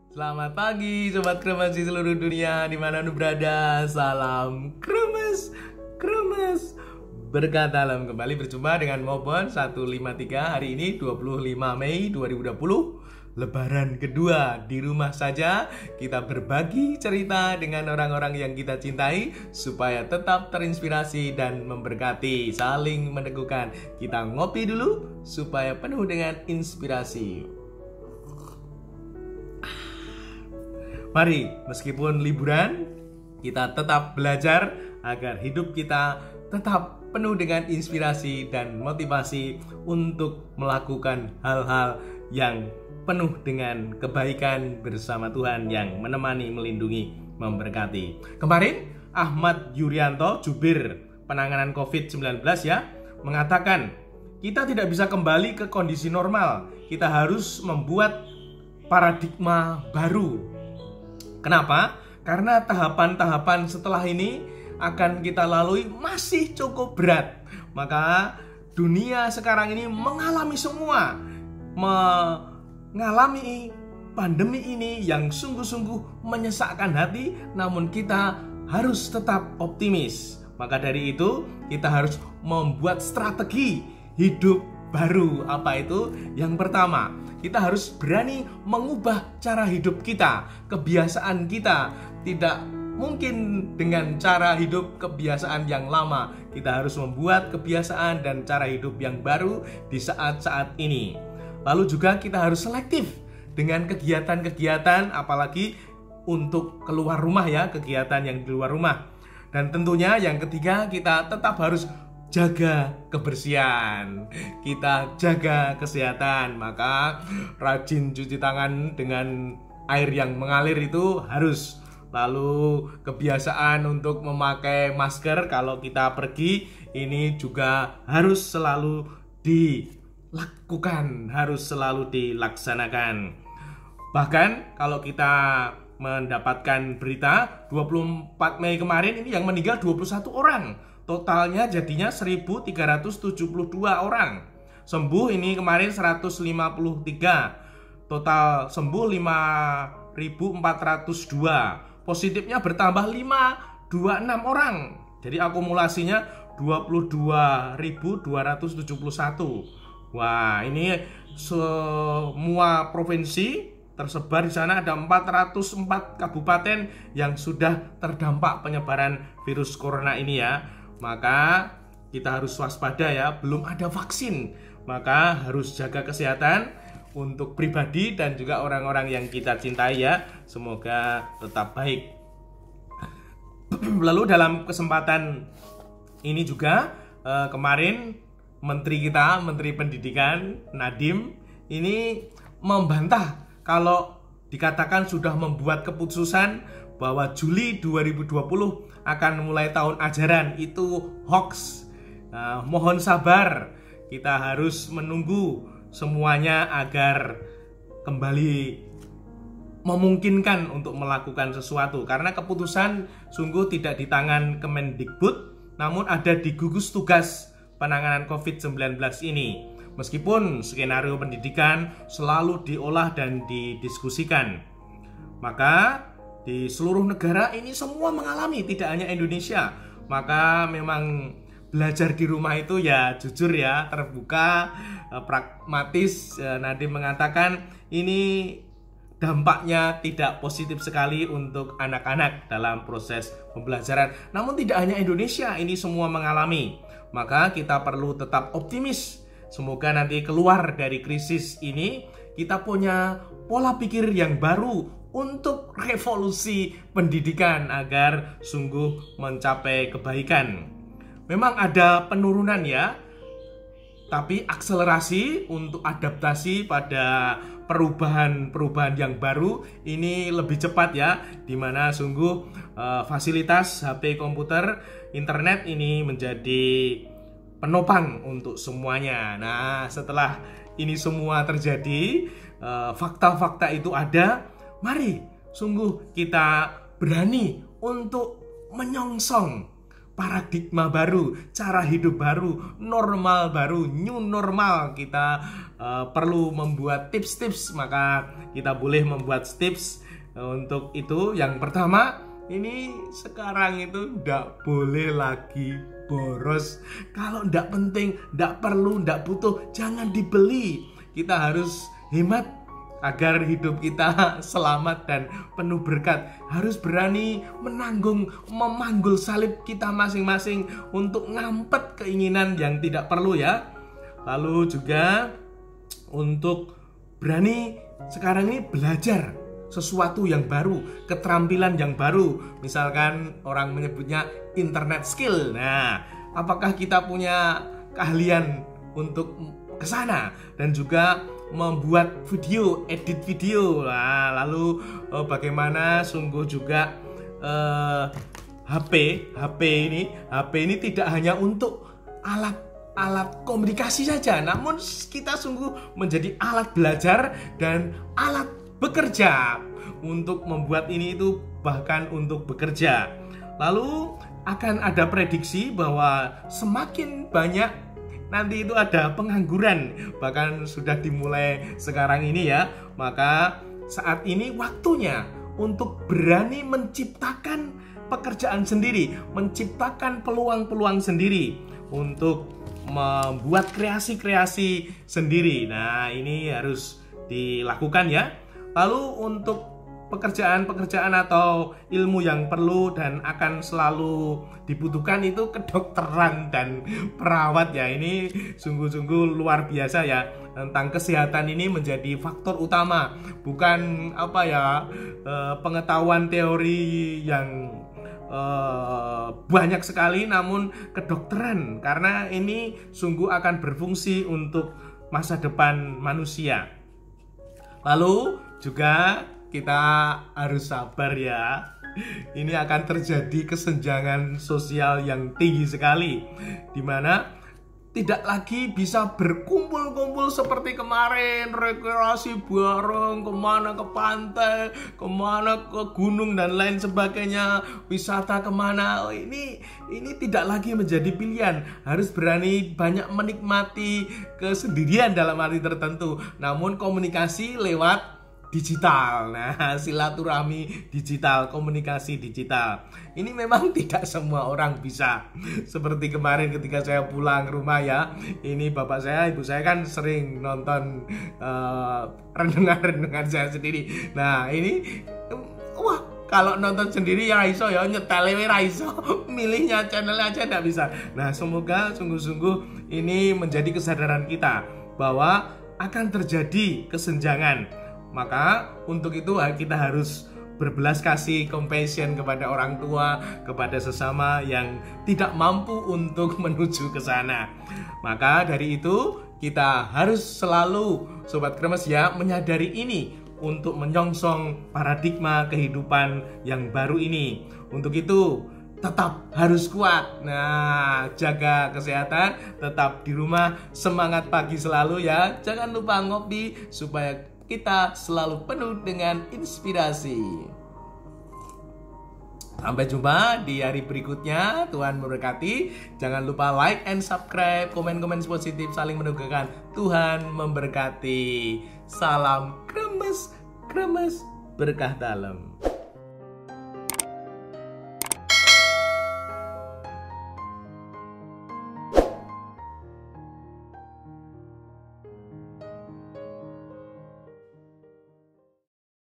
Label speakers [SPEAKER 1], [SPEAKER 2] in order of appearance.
[SPEAKER 1] Selamat pagi Sobat Kremes di seluruh dunia dimana Anda berada. Salam Kremes, Kremes. Berkat dalam kembali berjumpa dengan Mobon 153. Hari ini 25 Mei 2020, Lebaran kedua. Di rumah saja kita berbagi cerita dengan orang-orang yang kita cintai supaya tetap terinspirasi dan memberkati, saling meneguhkan. Kita ngopi dulu supaya penuh dengan inspirasi. Mari, meskipun liburan, kita tetap belajar agar hidup kita tetap penuh dengan inspirasi dan motivasi untuk melakukan hal-hal yang penuh dengan kebaikan bersama Tuhan yang menemani, melindungi, memberkati. Kemarin, Ahmad Yuryanto, Jubir Penanganan COVID-19 ya, mengatakan kita tidak bisa kembali ke kondisi normal. Kita harus membuat paradigma baru. Kenapa? Karena tahapan-tahapan setelah ini akan kita lalui masih cukup berat. Maka dunia sekarang ini mengalami pandemi ini yang sungguh-sungguh menyesakkan hati, namun kita harus tetap optimis. Maka dari itu kita harus membuat strategi hidup baru. Apa itu? Yang pertama, kita harus berani mengubah cara hidup kita, kebiasaan kita. Tidak mungkin dengan cara hidup kebiasaan yang lama. Kita harus membuat kebiasaan dan cara hidup yang baru di saat-saat ini. Lalu juga kita harus selektif dengan kegiatan-kegiatan, apalagi untuk keluar rumah ya, kegiatan yang di luar rumah. Dan tentunya yang ketiga, kita tetap harus jaga kebersihan, kita jaga kesehatan. Maka rajin cuci tangan dengan air yang mengalir itu harus. Lalu kebiasaan untuk memakai masker kalau kita pergi ini juga harus selalu dilakukan, harus selalu dilaksanakan. Bahkan kalau kita mendapatkan berita 24 Mei kemarin ini yang meninggal 21 orang. Totalnya jadinya 1.372 orang. Sembuh ini kemarin 153. Total sembuh 5.402. Positifnya bertambah 526 orang. Jadi akumulasinya 22.271. Wah, ini semua provinsi tersebar di sana, ada 404 kabupaten yang sudah terdampak penyebaran virus corona ini ya. Maka kita harus waspada ya, belum ada vaksin. Maka harus jaga kesehatan untuk pribadi dan juga orang-orang yang kita cintai ya. Semoga tetap baik. Lalu dalam kesempatan ini juga kemarin Menteri Pendidikan Nadiem ini membantah kalau dikatakan sudah membuat keputusan bahwa Juli 2020 akan mulai tahun ajaran, itu hoax. Mohon sabar, kita harus menunggu semuanya agar kembali memungkinkan untuk melakukan sesuatu. Karena keputusan sungguh tidak di tangan Kemendikbud, namun ada di gugus tugas penanganan COVID-19 ini. Meskipun skenario pendidikan selalu diolah dan didiskusikan, maka di seluruh negara ini semua mengalami, tidak hanya Indonesia. Maka memang belajar di rumah itu ya jujur ya, terbuka, pragmatis. Nadiem mengatakan ini dampaknya tidak positif sekali untuk anak-anak dalam proses pembelajaran. Namun tidak hanya Indonesia, ini semua mengalami. Maka kita perlu tetap optimis. Semoga nanti keluar dari krisis ini kita punya pola pikir yang baru untuk revolusi pendidikan agar sungguh mencapai kebaikan. Memang ada penurunan ya, tapi akselerasi untuk adaptasi pada perubahan yang baru ini lebih cepat ya, dimana sungguh fasilitas HP, komputer, internet ini menjadi penopang untuk semuanya. Nah, setelah ini semua terjadi, fakta-fakta itu ada, mari sungguh kita berani untuk menyongsong paradigma baru, cara hidup baru, normal baru, new normal. Kita perlu membuat tips-tips, maka kita boleh membuat tips untuk itu. Yang pertama, ini sekarang itu ndak boleh lagi boros. Kalau ndak penting, ndak perlu, ndak butuh, jangan dibeli. Kita harus hemat agar hidup kita selamat dan penuh berkat. Harus berani memanggul salib kita masing-masing untuk ngampet keinginan yang tidak perlu ya. Lalu juga untuk berani sekarang ini belajar sesuatu yang baru, keterampilan yang baru. Misalkan orang menyebutnya internet skill. Nah, apakah kita punya keahlian untuk ke sana dan juga membuat video, edit video. Nah, lalu bagaimana sungguh juga HP ini tidak hanya untuk alat komunikasi saja, namun kita sungguh menjadi alat belajar dan alat bekerja untuk membuat ini itu, bahkan untuk bekerja. Lalu akan ada prediksi bahwa semakin banyak nanti itu ada pengangguran, bahkan sudah dimulai sekarang ini ya. Maka saat ini waktunya untuk berani menciptakan pekerjaan sendiri, menciptakan peluang-peluang sendiri untuk membuat kreasi-kreasi sendiri. Nah, ini harus dilakukan ya. Lalu untuk pekerjaan-pekerjaan atau ilmu yang perlu dan akan selalu dibutuhkan itu kedokteran dan perawat ya. Ini sungguh-sungguh luar biasa ya. Tentang kesehatan ini menjadi faktor utama, bukan pengetahuan teori yang banyak sekali, namun kedokteran, karena ini sungguh akan berfungsi untuk masa depan manusia. Lalu juga kita harus sabar ya. Ini akan terjadi kesenjangan sosial yang tinggi sekali, di mana tidak lagi bisa berkumpul-kumpul seperti kemarin, rekreasi bareng, kemana ke pantai, kemana ke gunung dan lain sebagainya, wisata kemana. Ini tidak lagi menjadi pilihan. Harus berani banyak menikmati kesendirian dalam arti tertentu, namun komunikasi lewat digital. Nah, silaturahmi digital, komunikasi digital. Ini memang tidak semua orang bisa. Seperti kemarin ketika saya pulang ke rumah ya, ini bapak saya, ibu saya kan sering nonton renungan-renungan saya sendiri. Nah, ini kalau nonton sendiri ya iso ya, nyetelewe ra iso, milihnya channel aja enggak bisa. Nah, semoga sungguh-sungguh ini menjadi kesadaran kita bahwa akan terjadi kesenjangan. Maka untuk itu kita harus berbelas kasih, compassion kepada orang tua, kepada sesama yang tidak mampu untuk menuju ke sana. Maka dari itu kita harus selalu, Sobat Kremes ya, menyadari ini untuk menyongsong paradigma kehidupan yang baru ini. Untuk itu tetap harus kuat. Nah, jaga kesehatan, tetap di rumah, semangat pagi selalu ya. Jangan lupa ngopi supaya kita selalu penuh dengan inspirasi. Sampai jumpa di hari berikutnya. Tuhan memberkati. Jangan lupa like and subscribe, komen-komen positif, saling meneguhkan. Tuhan memberkati. Salam kremes, kremes berkah dalam.